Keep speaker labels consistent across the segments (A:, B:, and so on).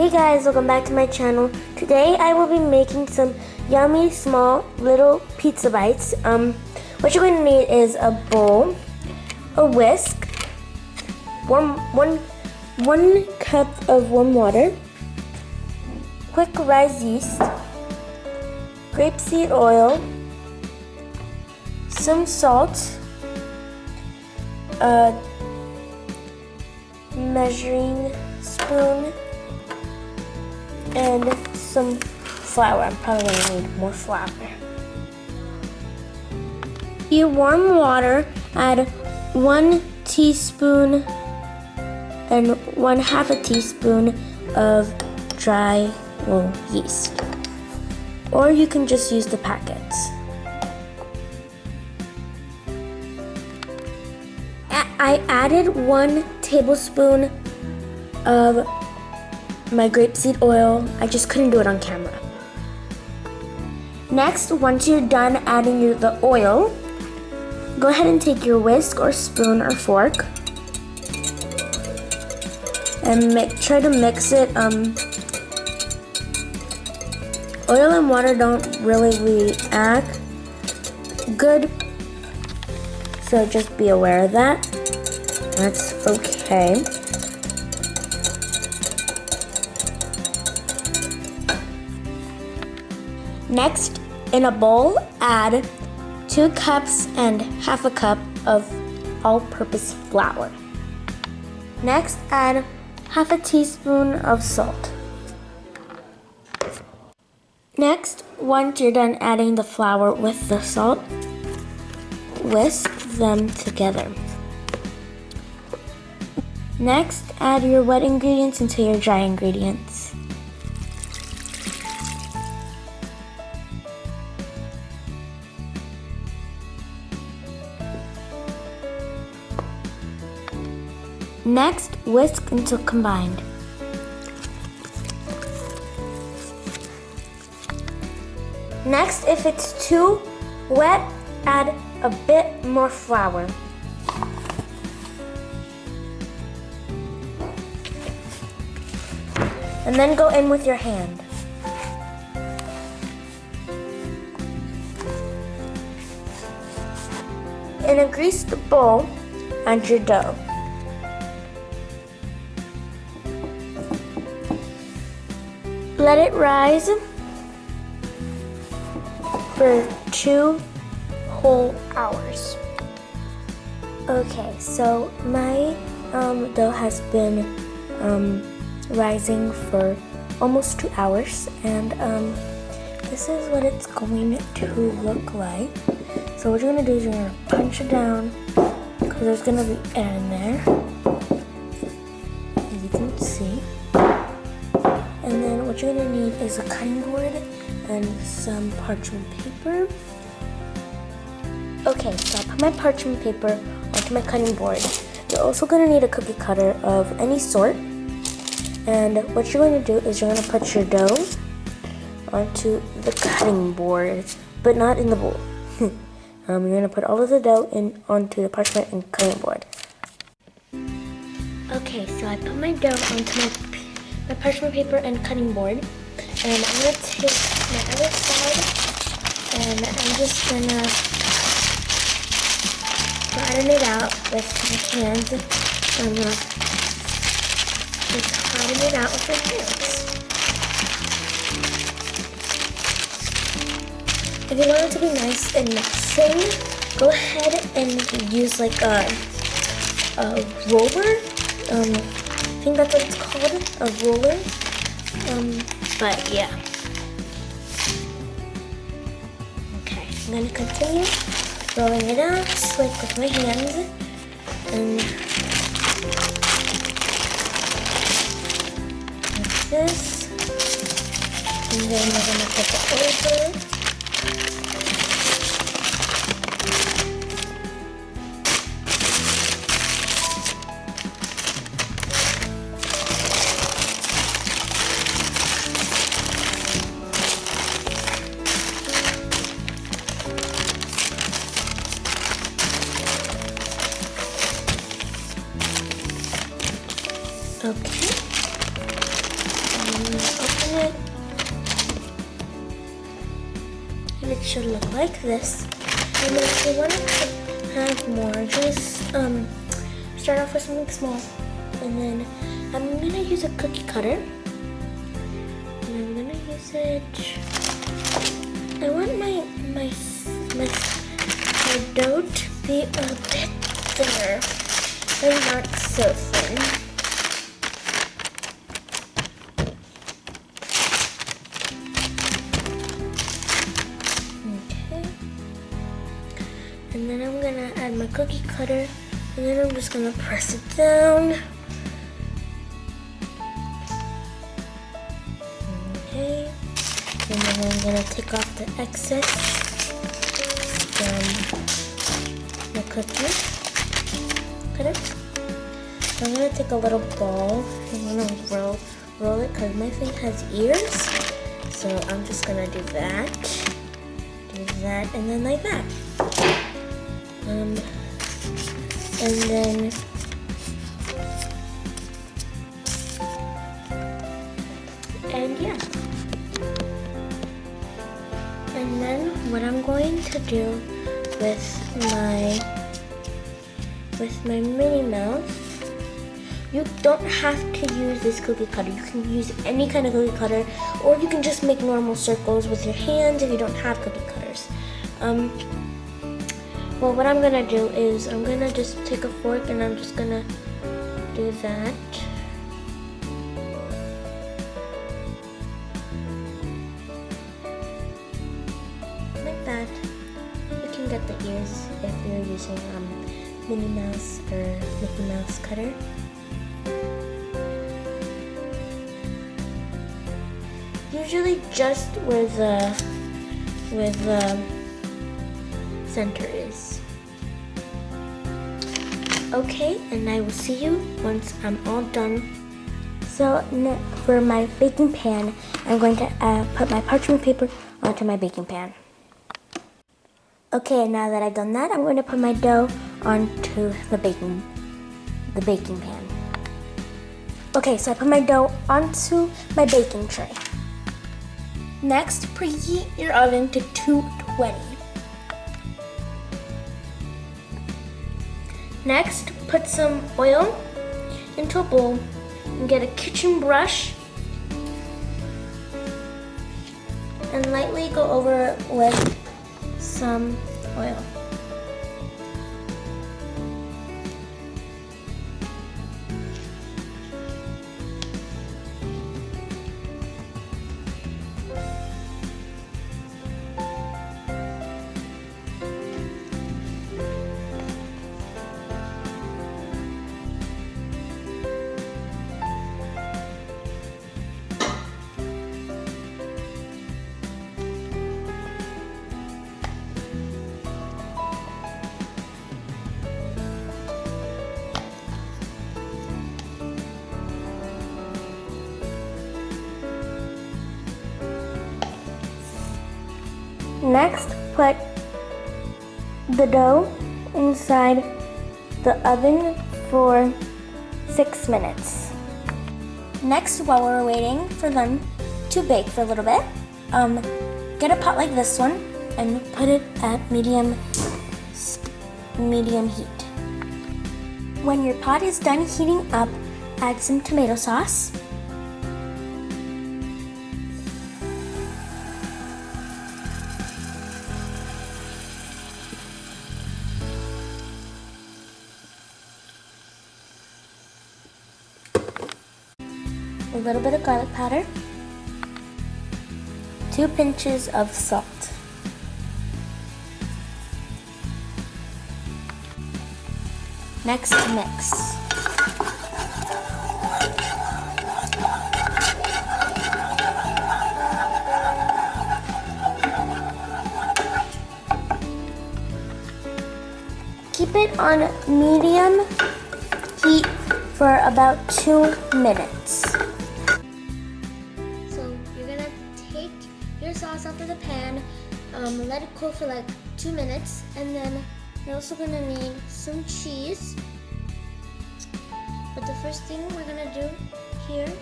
A: Hey guys, welcome back to my channel. Today I will be making some yummy small little pizza bites. What you're going to need is a bowl, a whisk, one cup of warm water, quick rise yeast, grapeseed oil, some salt, a measuring spoon, and some flour. I'm probably going to need more flour. Your warm water, add 1 teaspoon and 1/2 teaspoon of dry yeast. Or you can just use the packets. I added 1 tablespoon of my grapeseed oil. I just couldn't do it on camera. Next, once you're done adding the oil, go ahead and take your whisk or spoon or fork and try to mix it. Oil and water don't really react good, so just be aware of that. That's okay. Next, in a bowl, add 2 cups and 1/2 cup of all-purpose flour. Next, add 1/2 teaspoon of salt. Next, once you're done adding the flour with the salt, whisk them together. Next, add your wet ingredients into your dry ingredients. Next, whisk until combined. Next, if it's too wet, add a bit more flour. And then go in with your hand. In a greased bowl, add your dough. Let it rise for 2 whole hours. Okay, so my dough has been rising for almost 2 hours, and this is what it's going to look like. So what you're gonna do is you're gonna punch it down, because there's gonna be air in there, as you can see. And then what you're gonna need is a cutting board and some parchment paper. Okay, so I put my parchment paper onto my cutting board. You're also gonna need a cookie cutter of any sort. And what you're going to do is you're gonna put your dough onto the cutting board, but not in the bowl. You're gonna put all of the dough onto the parchment and cutting board. Okay, so I put my dough onto my parchment paper and cutting board, and I'm gonna take my other side and I'm just gonna flatten it out with my hands. I'm gonna just flatten it out with my hands. If you want it to be nice and thin, go ahead and use like a roller. I think that's what it's called, a roller. But yeah. Okay, I'm gonna continue rolling it out just like with my hands, and like this. And then we're gonna put it over. Okay. And Open it, and it should look like this. And then if you want to have more, just start off with something small. And then I'm gonna use a cookie cutter. And I'm gonna use it. I want my dough to be a bit thinner, but not so thin. Okay. And then I'm gonna add my cookie cutter, and then I'm just gonna press it down. Okay. And then I'm gonna take off the excess from the cookie cutter. So I'm gonna take a little ball and I'm gonna roll it because my thing has ears. So I'm just gonna do that, and then like that. And then yeah. And then what I'm going to do with my Minnie Mouse, you don't have to use this cookie cutter. You can use any kind of cookie cutter, or you can just make normal circles with your hands if you don't have cookie cutters. Well, what I'm gonna do is I'm gonna just take a fork and I'm just gonna do that. Like that. You can get the ears if you're using Minnie Mouse or Mickey Mouse cutter. Usually just where the center is. Okay, and I will see you once I'm all done. So for my baking pan, I'm going to put my parchment paper onto my baking pan. Okay, now that I've done that, I'm going to put my dough onto the baking pan. Okay, so I put my dough onto my baking tray. Next, preheat your oven to 220. Next, put some oil into a bowl and get a kitchen brush and lightly go over it with some oil. Next, put the dough inside the oven for 6 minutes. Next, while we're waiting for them to bake for a little bit, get a pot like this one and put it at medium heat. When your pot is done heating up, add some tomato sauce. A little bit of garlic powder, 2 pinches of salt. Next, mix. Keep it on medium heat for about 2 minutes. Your sauce out of the pan, let it cool for like 2 minutes, and then you're also going to need some cheese. But the first thing we're going to do here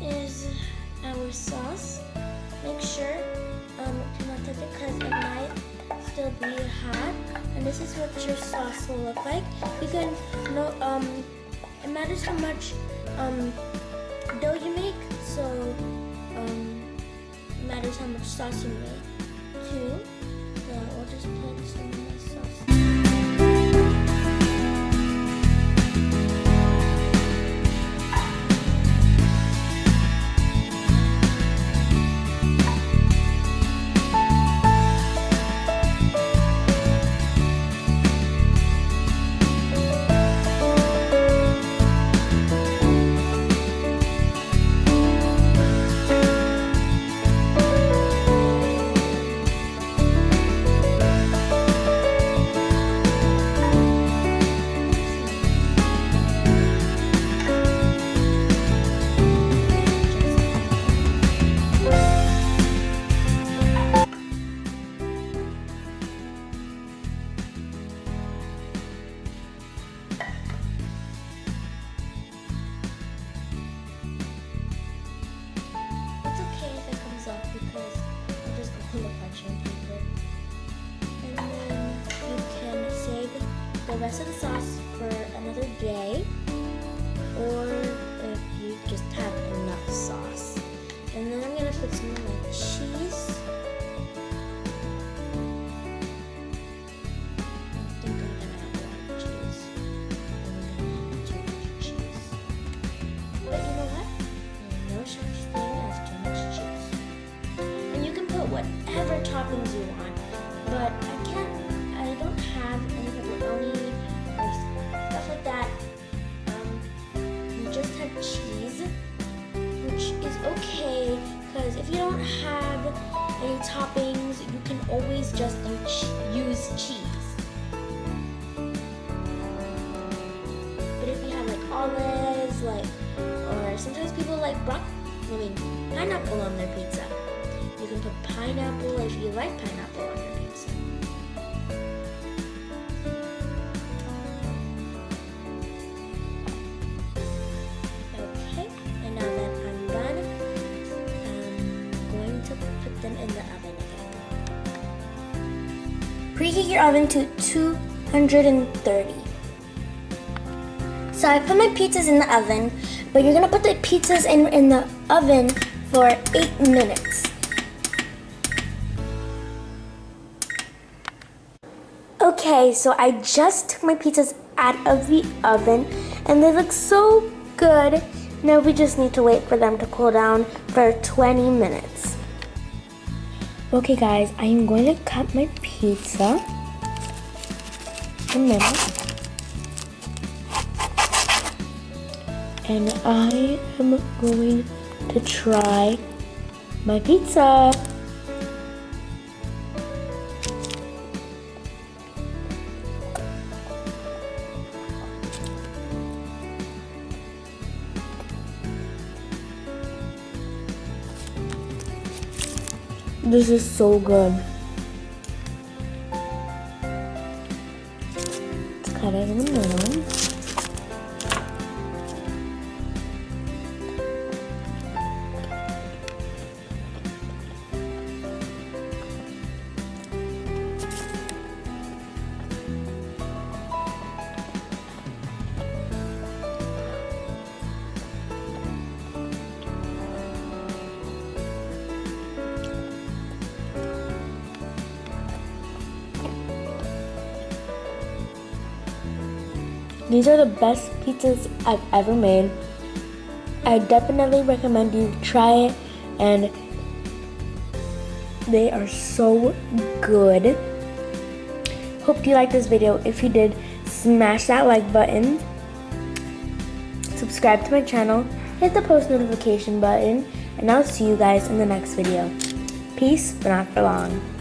A: is our sauce. Make sure to not touch it because it might still be hot. And this is what your sauce will look like. You can it matters how much dough you make, so it matters how much sauce you make too. So we'll just put some of my sauce. The rest of the sauce for another day, or if you just have enough sauce. And then I'm gonna put some of my cheese. I think I'm gonna have a lot of cheese. I'm gonna have too much cheese. But you know what? There's no such thing as too much cheese. And you can put whatever toppings you want, but I don't have any pepperoni or stuff like that. You just have cheese, which is okay, because if you don't have any toppings, you can always just use cheese. But if you have like olives, or sometimes people like pineapple on their pizza. You can put pineapple if you like pineapple on your pizza. Okay, and now that I'm done, I'm going to put them in the oven again. Preheat your oven to 230. So I put my pizzas in the oven, but you're gonna put the pizzas in the oven for 8 minutes. Okay, so I just took my pizzas out of the oven and they look so good. Now we just need to wait for them to cool down for 20 minutes. Okay guys, I am going to cut my pizza in the middle. And I am going to try my pizza. This is so good. Let's cut it in the middle. These are the best pizzas I've ever made. I definitely recommend you try it, and they are so good. Hope you liked this video. If you did, smash that like button, subscribe to my channel, hit the post notification button, and I'll see you guys in the next video. Peace, but not for long.